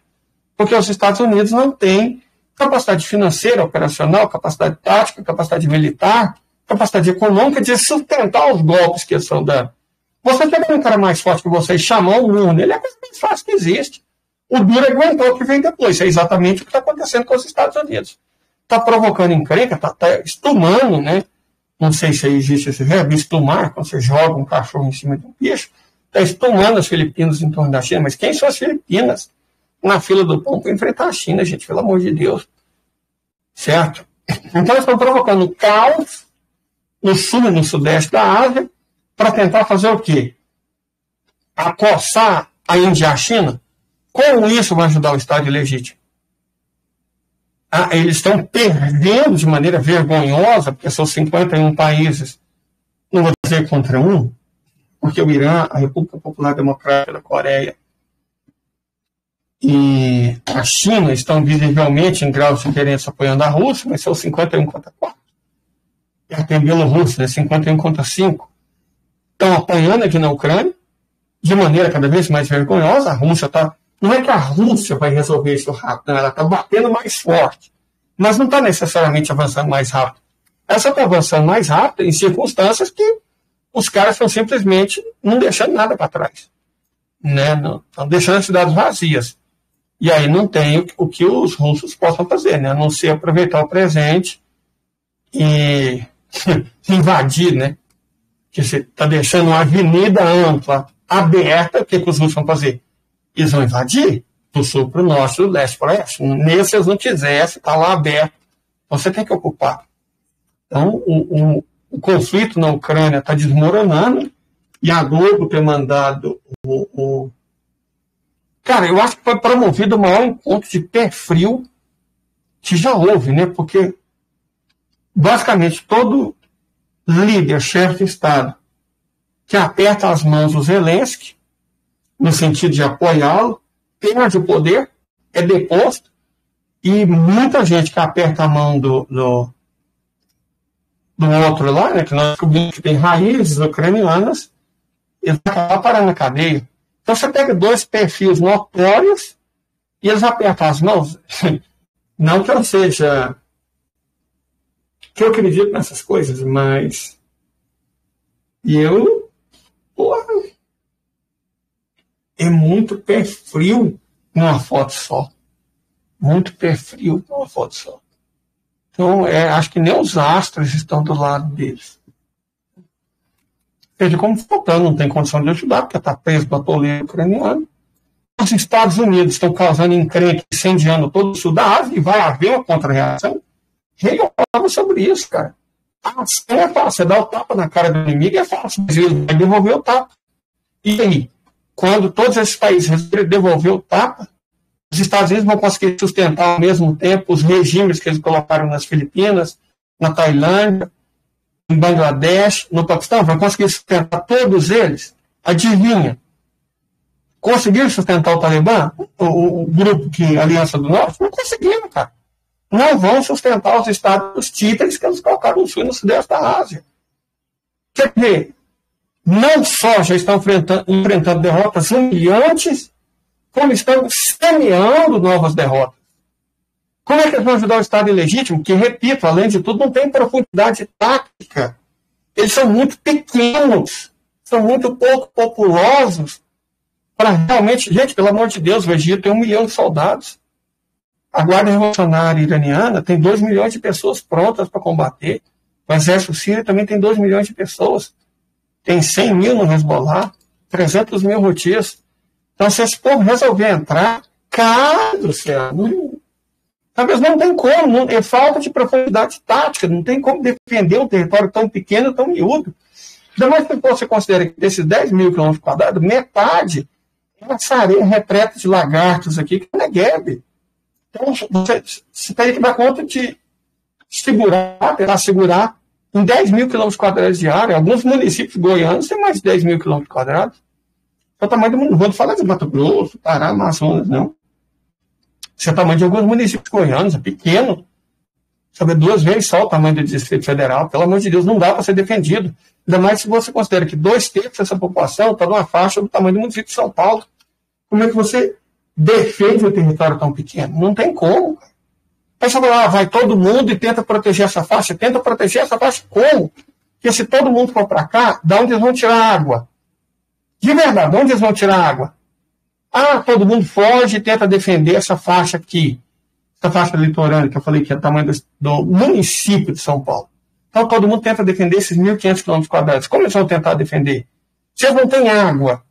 porque os Estados Unidos não têm capacidade financeira, operacional, capacidade tática, capacidade militar, capacidade econômica de sustentar os golpes que eles estão dando. Você pega um cara mais forte que você e chamar o mundo, ele é a coisa mais fácil que existe. O duro aguentou o que vem depois. Isso é exatamente o que está acontecendo com os Estados Unidos. Está provocando encrenca, está estumando, né? Não sei se existe esse verbo, estumar, quando você joga um cachorro em cima de um bicho, está estumando as Filipinas em torno da China. Mas quem são as Filipinas na fila do pão para enfrentar a China, gente? Pelo amor de Deus. Certo? Então, eles estão provocando caos no sul e no sudeste da Ásia para tentar fazer o quê? Acossar a Índia e a China. Como isso vai ajudar o Estado ilegítimo? Eles estão perdendo de maneira vergonhosa, porque são 51 países, não vou dizer contra um, porque o Irã, a República Popular Democrática da Coreia e a China estão visivelmente em grau de diferença apoiando a Rússia, mas são 51 contra 4. E até a Bielorrússia, 51 contra 5. Estão apanhando aqui na Ucrânia, de maneira cada vez mais vergonhosa. A Rússia está... Não é que a Rússia vai resolver isso rápido, não, ela está batendo mais forte, mas não está necessariamente avançando mais rápido. Ela só está avançando mais rápido em circunstâncias que os caras estão simplesmente não deixando nada para trás. Né? Estão deixando as cidades vazias. E aí não tem o que os russos possam fazer, né? A não ser aproveitar o presente e invadir, né? Que você está deixando uma avenida ampla, aberta, o que os russos vão fazer? Eles vão invadir do sul para o norte, do leste para o oeste. Nesse eles não quisessem, está lá aberto. Então você tem que ocupar. Então o conflito na Ucrânia está desmoronando e a Globo ter mandado Cara, eu acho que foi promovido o maior encontro de pé frio que já houve, né? Porque basicamente todo líder, chefe de Estado que aperta as mãos do Zelensky, no sentido de apoiá-lo, perde o poder, é deposto, e muita gente que aperta a mão do outro lá, né, que nós descobrimos que tem raízes ucranianas, eles acabam parando na cadeia. Então você pega dois perfis notórios e eles apertam as mãos. Não que eu seja... que eu acredito nessas coisas, mas... Porra, é muito pé frio numa foto só. Muito pé frio numa foto só. Então, acho que nem os astros estão do lado deles. Seja como for, não tem condição de ajudar, porque está preso no atoleiro ucraniano. Os Estados Unidos estão causando encrenca, incendiando todo o sul da Ásia, e vai haver uma contra-reação. Ele fala sobre isso, cara. É fácil, você dá o tapa na cara do inimigo, é fácil, mas ele vai devolver o tapa. E aí, quando todos esses países resolverem devolver o tapa, os Estados Unidos vão conseguir sustentar ao mesmo tempo os regimes que eles colocaram nas Filipinas, na Tailândia, em Bangladesh, no Paquistão, vão conseguir sustentar todos eles. Adivinha? Conseguiram sustentar o Talibã? O grupo que Aliança do Norte? Não conseguiram, cara. Não vão sustentar os estados títeres que eles colocaram no sul e no sudeste da Ásia. Quer dizer, não só já estão enfrentando derrotas humilhantes, como estão semeando novas derrotas. Como é que eles vão ajudar o Estado ilegítimo, que, repito, além de tudo, não tem profundidade tática? Eles são muito pequenos, são muito pouco populosos para realmente... Gente, pelo amor de Deus, o Egito tem 1 milhão de soldados. A Guarda Revolucionária Iraniana tem 2 milhões de pessoas prontas para combater. O Exército Sírio também tem 2 milhões de pessoas. Tem 100 mil no Hezbollah, 300 mil Houthis. Então, se esse povo resolver entrar, cara do céu, talvez não tem como, é falta de profundidade tática, não tem como defender um território tão pequeno, tão miúdo. Ainda mais que você considera que desses 10 mil quilômetros quadrados, metade é essa areia repleta de lagartos aqui, que é Negev. Então, você tem que dar conta de tentar segurar em 10 mil quilômetros quadrados de área. Alguns municípios goianos têm mais de 10 mil quilômetros quadrados. É o tamanho do mundo. Não vou falar de Mato Grosso, Pará, Amazonas, não. Esse é o tamanho de alguns municípios goianos, é pequeno. Sabe, 2 vezes só o tamanho do Distrito Federal. Pelo amor de Deus, não dá para ser defendido. Ainda mais se você considera que 2/3 dessa população está numa faixa do tamanho do município de São Paulo. Como é que você defende um território tão pequeno? Não tem como. Aí você fala, vai todo mundo e tenta proteger essa faixa. Tenta proteger essa faixa como? Porque se todo mundo for para cá, de onde eles vão tirar água? De verdade, de onde eles vão tirar água? Todo mundo foge e tenta defender essa faixa aqui. Essa faixa litorânea, que eu falei que é o tamanho do município de São Paulo. Então todo mundo tenta defender esses 1.500 km². Como eles vão tentar defender? Se eles não têm água,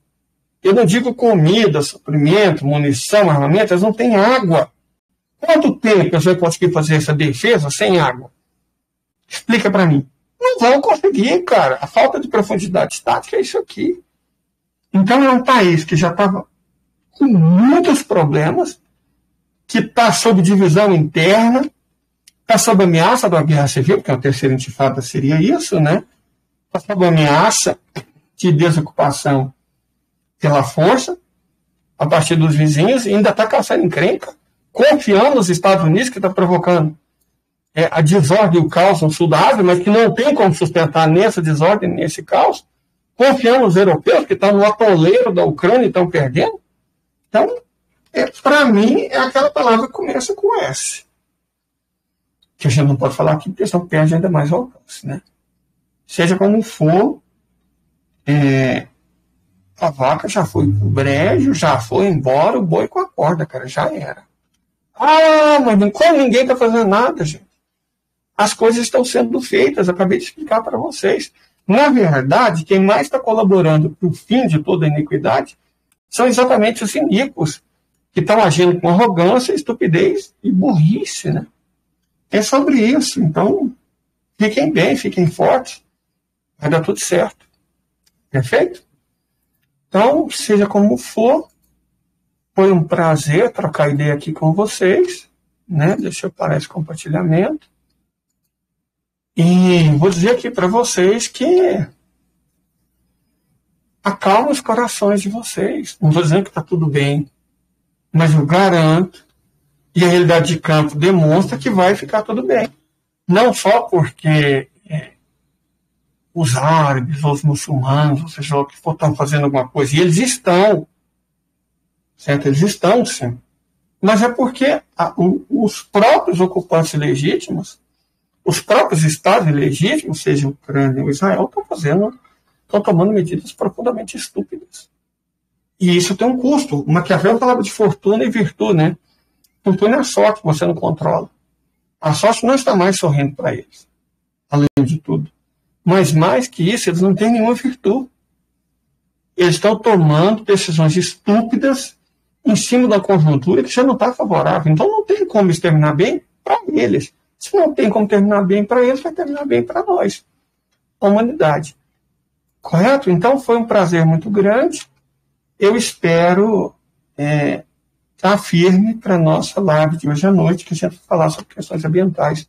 eu não digo comida, suprimento, munição, armamento, eles não têm água. Quanto tempo eles vão conseguir fazer essa defesa sem água? Explica para mim. Não vão conseguir, cara. A falta de profundidade tática é isso aqui. Então é um país que já estava com muitos problemas, que está sob divisão interna, está sob ameaça da guerra civil, porque a terceira intifada seria isso, né? Está sob ameaça de desocupação pela força, a partir dos vizinhos, e ainda está caçando encrenca, confiando nos Estados Unidos, que está provocando a desordem e o caos no sul da Ásia, mas que não tem como sustentar nessa desordem, nesse caos, Confiamos nos europeus que estão no atoleiro da Ucrânia e estão perdendo? Então, para mim, é aquela palavra que começa com S. Que a gente não pode falar aqui, porque senão perde ainda mais o alcance, né? Seja como for, a vaca já foi pro brejo, já foi embora, o boi com a corda, cara, já era. Ah, mas como ninguém está fazendo nada, gente? As coisas estão sendo feitas, acabei de explicar para vocês. Na verdade, quem mais está colaborando para o fim de toda a iniquidade são exatamente os iníquos, que estão agindo com arrogância, estupidez e burrice, né? É sobre isso. Então, fiquem bem, fiquem fortes. Vai dar tudo certo. Perfeito? Então, seja como for, foi um prazer trocar ideia aqui com vocês, né? Deixa eu parar esse compartilhamento. E vou dizer aqui para vocês que acalma os corações de vocês. Não vou dizendo que está tudo bem, mas eu garanto, e a realidade de campo demonstra que vai ficar tudo bem. Não só porque os árabes, os muçulmanos, ou seja, o que for, estão fazendo alguma coisa, e eles estão, certo? Eles estão, sim. Mas é porque os próprios ocupantes legítimos, os próprios estados legítimos, seja Ucrânia ou Israel, estão tomando medidas profundamente estúpidas. E isso tem um custo. O Maquiavel falava de fortuna e virtude, né? Fortuna é a sorte que você não controla. A sorte não está mais sorrindo para eles, além de tudo. Mas mais que isso, eles não têm nenhuma virtude. Eles estão tomando decisões estúpidas em cima da conjuntura que já não está favorável. Então não tem como isso terminar bem para eles. Se não tem como terminar bem para eles, vai terminar bem para nós, a humanidade. Correto? Então foi um prazer muito grande. Eu espero estar firme para a nossa live de hoje à noite, que a gente vai falar sobre questões ambientais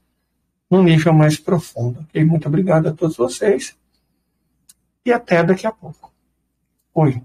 num nível mais profundo. Okay? Muito obrigado a todos vocês e até daqui a pouco. Oi.